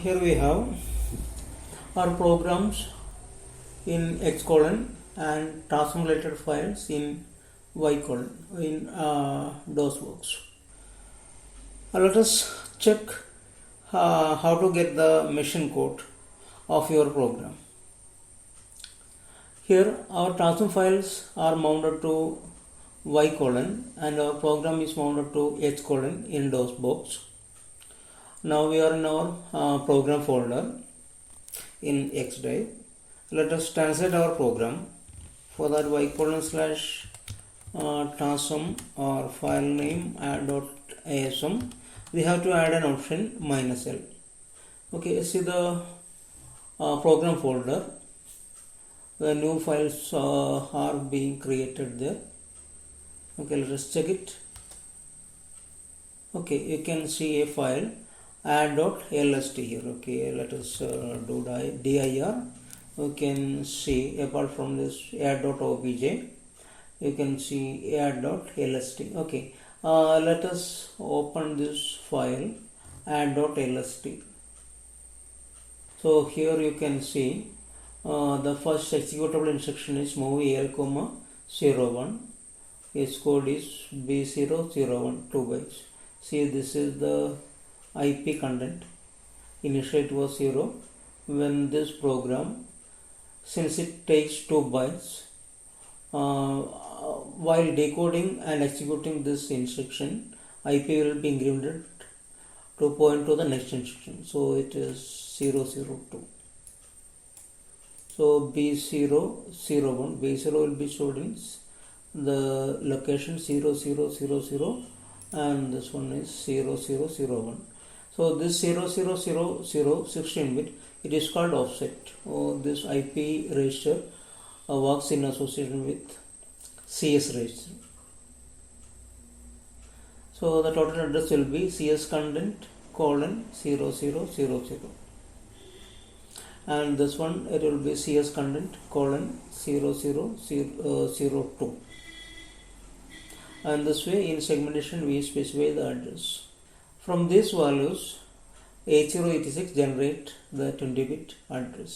Here we have our programs in X colon and transform related files in Y colon in DOSBox. Let us check how to get the machine code of your program. Here our transform files are mounted to Y colon and our program is mounted to H colon in DOSBox. Now we are in our program folder in X drive. Let us translate our program. For that, y colon slash transform or file name add.asm. We have to add an option -l. Okay, see the program folder. The new files are being created there. Okay, let us check it. Okay, you can see a file add.lst here. Okay, let us do dir. You can see apart from this add.obj, you can see add.lst. Okay, let us open this file add.lst. So here you can see the first executable instruction is move al, 01. Its code is B001, 2 bytes. See, this is the IP content. Initially it was 0. When this program, since it takes 2 bytes, while decoding and executing this instruction, IP will be incremented to point to the next instruction. So it is 002. So B001, B0 will be stored in the location 0000 and this one is 0001. So this 0000 16 bit, it is called offset. This IP register works in association with CS register. So the total address will be CS content : 0000, and this one it will be CS content : 0002. And this way in segmentation we specify the address. From these values 8086 generate the 20-bit address.